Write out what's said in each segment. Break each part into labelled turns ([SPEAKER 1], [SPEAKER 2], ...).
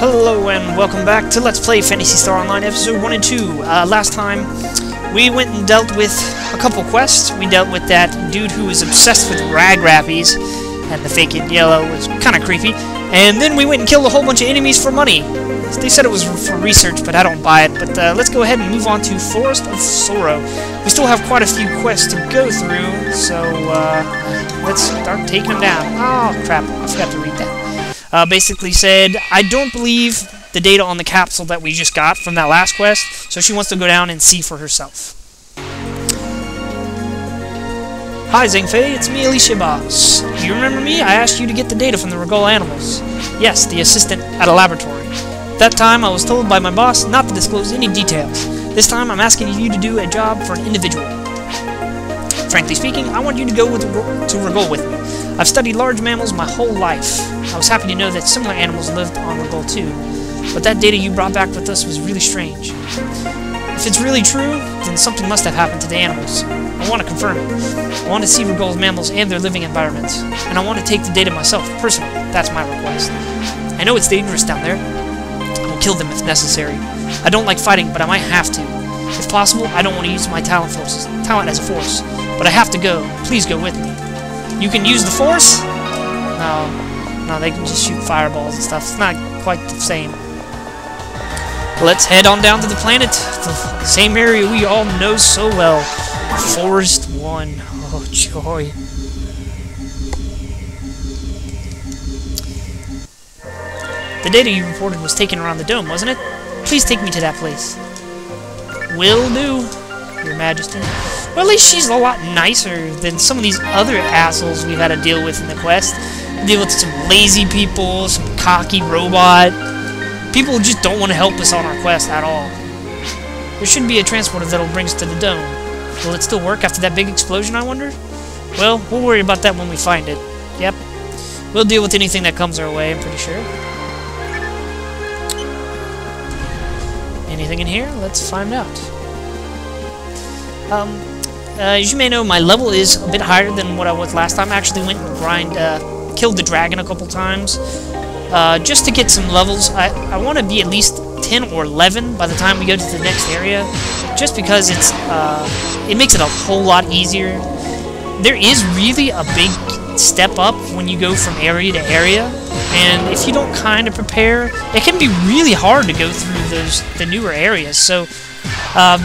[SPEAKER 1] Hello and welcome back to Let's Play Phantasy Star Online episode 1 and 2. Last time we went and dealt with a couple quests. We dealt with that dude who was obsessed with rag rappies, and the fake in yellow was kind of creepy. And then we went and killed a whole bunch of enemies for money. They said it was for research, but I don't buy it. But let's go ahead and move on to Forest of Sorrow. We still have quite a few quests to go through, so let's start taking them down. Oh crap, I forgot to read that. Basically said, I don't believe the data on the capsule that we just got from that last quest, so she wants to go down and see for herself. Hi Zhengfei, it's me, Alicia boss. Do you remember me? I asked you to get the data from the ragol animals. Yes, the assistant at a laboratory. That time I was told by my boss not to disclose any details. This time I'm asking you to do a job for an individual. Frankly speaking, I want you to go to ragol with me. I've studied large mammals my whole life. I was happy to know that similar animals lived on ragol too, but that data you brought back with us was really strange. If it's really true, then something must have happened to the animals. I want to confirm it. I want to see ragol's mammals and their living environments, and I want to take the data myself, personally. That's my request. I know it's dangerous down there. I will kill them if necessary. I don't like fighting, but I might have to. If possible, I don't want to use my talent as a force, but I have to go. Please go with me. You can use the force? No, they can just shoot fireballs and stuff. It's not quite the same. Let's head on down to the planet. The same area we all know so well. Forest 1. Oh, joy. The data you reported was taken around the dome, wasn't it? Please take me to that place. Will do, Your Majesty. Well, at least she's a lot nicer than some of these other assholes we've had to deal with in the quest. Deal with some lazy people, some cocky robot. People who just don't want to help us on our quest at all. There should be a transporter that'll bring us to the dome. Will it still work after that big explosion, I wonder? Well, we'll worry about that when we find it. Yep. We'll deal with anything that comes our way, I'm pretty sure. Anything in here? Let's find out. As you may know, my level is a bit higher than what I was last time. I actually went and killed the dragon a couple times. Just to get some levels, I want to be at least 10 or 11 by the time we go to the next area, just because it makes it a whole lot easier. There is really a big step up when you go from area to area, and if you don't kind of prepare, it can be really hard to go through the newer areas. So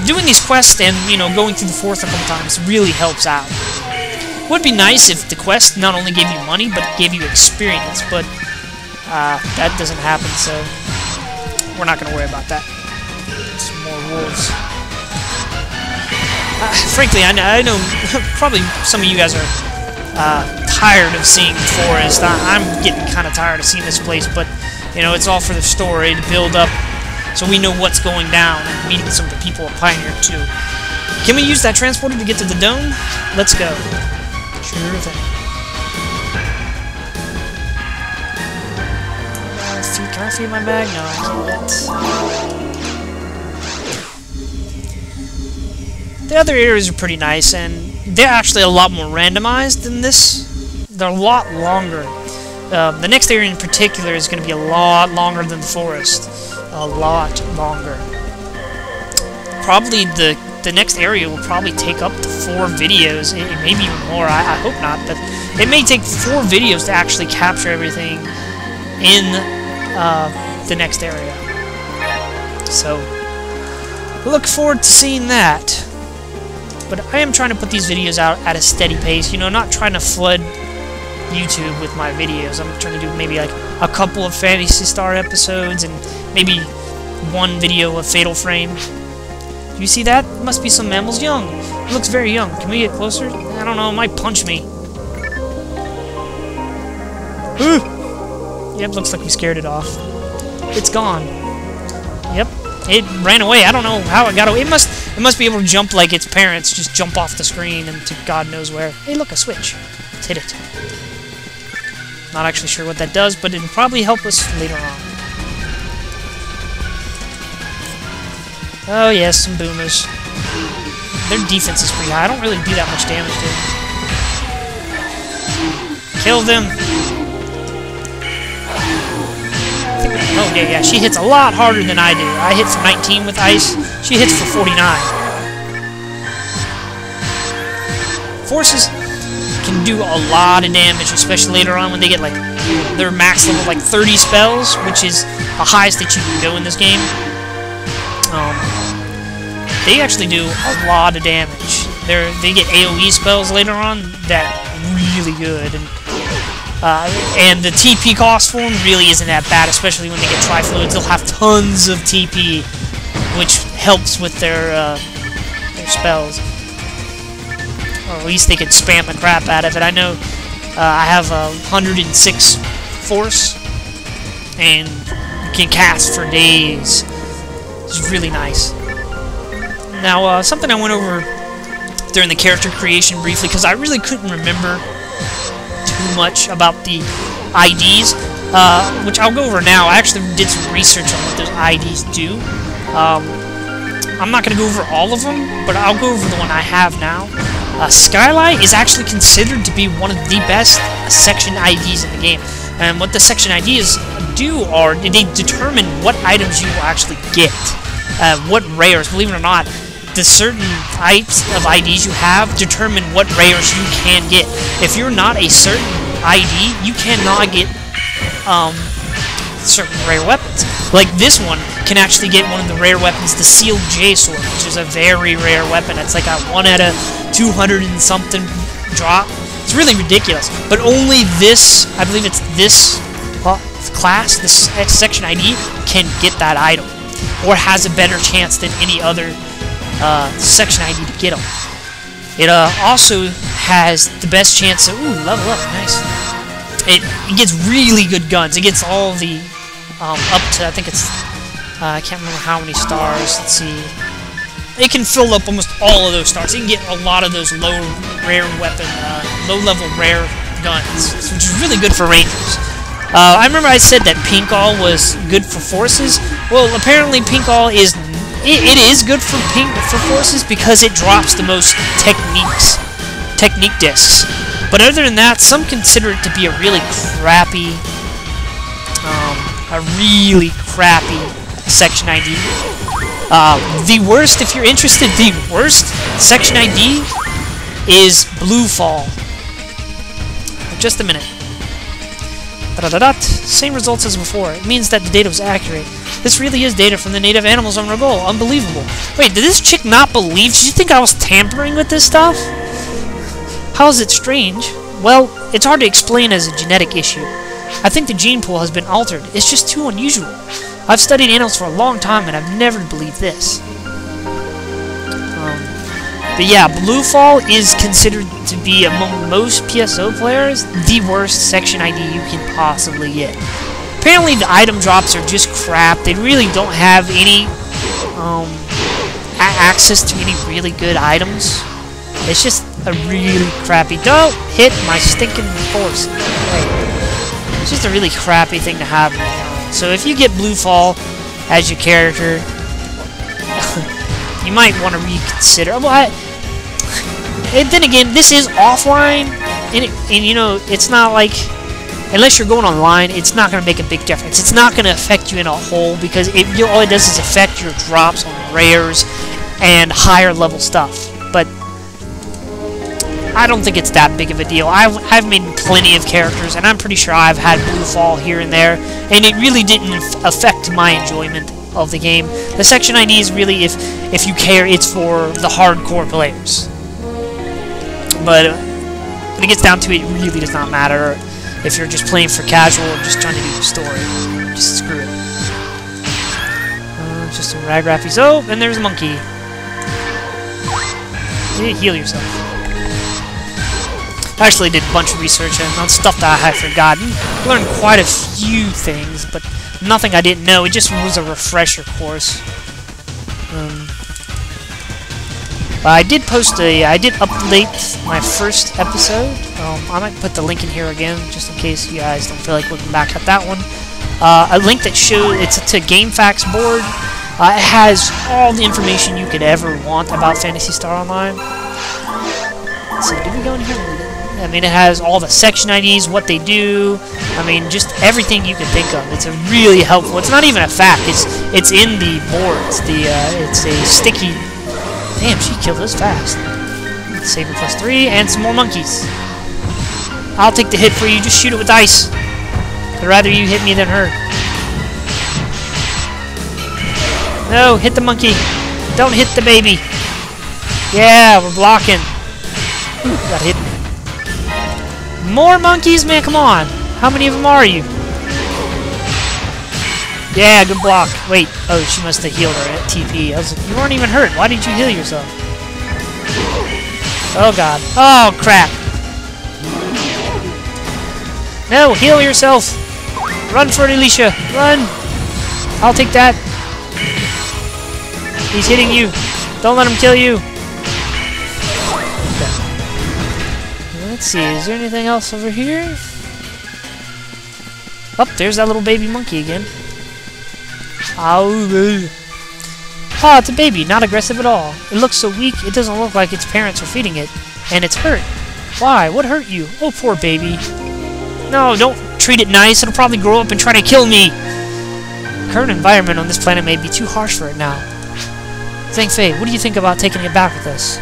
[SPEAKER 1] doing these quests and, you know, going through the forest a couple times really helps out. It would be nice if the quest not only gave you money, but gave you experience, but that doesn't happen, so we're not going to worry about that. Some more wolves. Frankly, I know probably some of you guys are tired of seeing the forest. I'm getting kind of tired of seeing this place, but, you know, it's all for the story to build up so we know what's going down and meeting some of the people of Pioneer 2. Can we use that transporter to get to the dome? Let's go. Sure thing. Can I feed my bag? No, I can't. The other areas are pretty nice, and they're actually a lot more randomized than this. They're a lot longer. The next area in particular is going to be a lot longer than the forest. A lot longer. Probably the next area will probably take up to 4 videos, maybe even more. I hope not, but it may take 4 videos to actually capture everything in the next area. So, look forward to seeing that. But I am trying to put these videos out at a steady pace, you know, not trying to flood YouTube with my videos. I'm trying to do maybe like a couple of Phantasy Star episodes and maybe 1 video of Fatal Frame. Do you see that? It must be some mammals young. It looks very young. Can we get closer? I don't know, it might punch me. Yep, looks like we scared it off. It's gone. Yep, it ran away. I don't know how it got away. It must be able to jump like its parents, just jump off the screen and to God knows where. Hey, look, a switch. Let's hit it. Not actually sure what that does, but it'll probably help us later on. Oh yes, some boomers. Their defense is pretty high. I don't really do that much damage to them. Kill them! think, oh yeah, she hits a lot harder than I do. I hit for 19 with ice. She hits for 49. Forces can do a lot of damage, especially later on when they get like their max level, like 30 spells, which is the highest that you can go in this game. They actually do a lot of damage. They get AoE spells later on that are really good, and the TP cost for them really isn't that bad, especially when they get Tri-Fluids. They'll have tons of TP, which helps with their spells. Or at least they can spam the crap out of it. I know I have 106 force, and you can cast for days. It's really nice. Now, something I went over during the character creation briefly, because I really couldn't remember too much about the IDs, which I'll go over now. I actually did some research on what those IDs do. I'm not going to go over all of them, but I'll go over the one I have now. Skylight is actually considered to be one of the best section IDs in the game. And what the section IDs do are they determine what items you will actually get. What rares, believe it or not, the certain types of IDs you have determine what rares you can get. If you're not a certain ID, you cannot get certain rare weapons. Like this one can actually get one of the rare weapons, the Sealed J Sword, which is a very rare weapon. It's like a 1 out of 200 and something drop. It's really ridiculous. But only this, I believe it's this class, this section ID, can get that item, or has a better chance than any other section ID to get them. It also has the best chance of, ooh, level up, nice. It gets really good guns. It gets all the, up to, I think it's, I can't remember how many stars, let's see. It can fill up almost all of those stars. It can get a lot of those low level rare guns, which is really good for rangers. I remember I said that pink all was good for forces. Well, apparently pink all is it is good for forces because it drops the most technique discs. But other than that, some consider it to be a really crappy section ID. The worst, if you're interested, the worst section ID is Blue Fall. Just a minute. Same results as before. It means that the data was accurate. This really is data from the native animals on Ragol. Unbelievable. Wait, did this chick not believe? Did you think I was tampering with this stuff? How is it strange? Well, it's hard to explain as a genetic issue. I think the gene pool has been altered. It's just too unusual. I've studied animals for a long time and I've never believed this. But yeah, Blue Fall is considered to be, among most PSO players, the worst section ID you can possibly get. Apparently the item drops are just crap. They really don't have any access to any really good items. It's just a really crappy... Don't hit my stinking force. It's just a really crappy thing to have. So if you get Blue Fall as your character, you might want to reconsider. Well, and then again, this is offline, and you know, it's not like, unless you're going online, it's not going to make a big difference. It's not going to affect you in a whole, because all it does is affect your drops on rares and higher level stuff. But I don't think it's that big of a deal. I've made plenty of characters, and I'm pretty sure I've had Blue Fall here and there, and it really didn't affect my enjoyment of the game. The section ID is really, if you care, it's for the hardcore players. But when it gets down to it, it really does not matter if you're just playing for casual or just trying to do your story. Just screw it. Just some rag raffies. Oh, and there's a monkey. Heal yourself. I actually did a bunch of research on stuff that I had forgotten. Learned quite a few things, but nothing I didn't know. It just was a refresher course. I did update my first episode. I might put the link in here again, just in case you guys don't feel like looking back at that one. A link that shows, it's to GameFAQs board. It has all the information you could ever want about Phantasy Star Online. So, did we go in here? I mean, it has all the section IDs, what they do. I mean, just everything you can think of. It's a really helpful. It's not even a fact. It's in the boards. It's a sticky. Damn, she killed us fast. Saber +3 and some more monkeys. I'll take the hit for you. Just shoot it with ice. I'd rather you hit me than her. No, hit the monkey. Don't hit the baby. Yeah, we're blocking. Ooh, got hit. More monkeys, man, come on. How many of them are you? Yeah, good block. Wait, oh, she must have healed her at TP. I was like, you weren't even hurt. Why did you heal yourself? Oh, God. Oh, crap. No, heal yourself. Run for it, Alicia. Run. I'll take that. He's hitting you. Don't let him kill you. Let's see, is there anything else over here? Oh, there's that little baby monkey again. Oh, it's a baby, not aggressive at all. It looks so weak, it doesn't look like its parents are feeding it. And it's hurt. Why? What hurt you? Oh, poor baby. No, don't treat it nice. It'll probably grow up and try to kill me. The current environment on this planet may be too harsh for it now. Zhang Fei, what do you think about taking it back with us?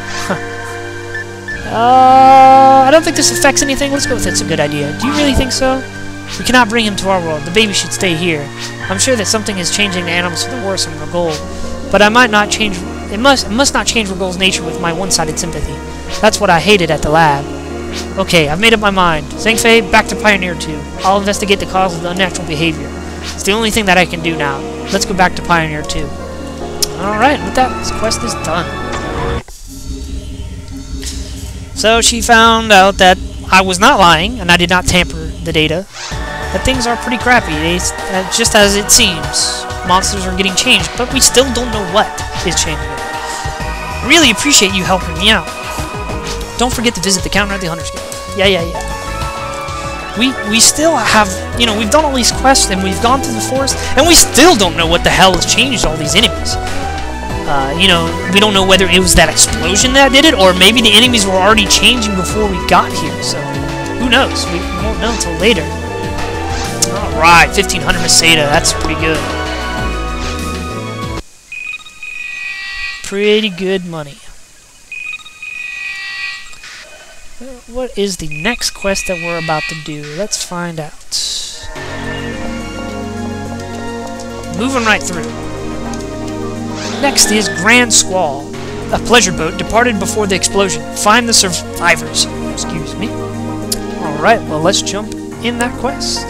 [SPEAKER 1] I don't think this affects anything. Let's go with it's a good idea. Do you really think so? We cannot bring him to our world. The baby should stay here. I'm sure that something is changing the animals for the worse in Ragol, but I might not change. It must not change Ragol's nature with my one-sided sympathy. That's what I hated at the lab. Okay, I've made up my mind. Zhang Fei, back to Pioneer 2. I'll investigate the cause of the unnatural behavior. It's the only thing that I can do now. Let's go back to Pioneer 2. Alright, with that, this quest is done. So she found out that I was not lying, and I did not tamper the data. That things are pretty crappy, just as it seems. Monsters are getting changed, but we still don't know what is changing it. Really appreciate you helping me out. Don't forget to visit the counter at the Hunter's Guild. Yeah. We still have, you know, we've done all these quests, and we've gone through the forest, and we still don't know what the hell has changed all these enemies. You know, we don't know whether it was that explosion that did it, or maybe the enemies were already changing before we got here, so who knows? We won't know until later. Alright, 1500 Meseta, that's pretty good. Pretty good money. What is the next quest that we're about to do? Let's find out. Moving right through. Next is Grand Squall. A pleasure boat departed before the explosion. Find the survivors. Excuse me. Alright, well, let's jump in that quest.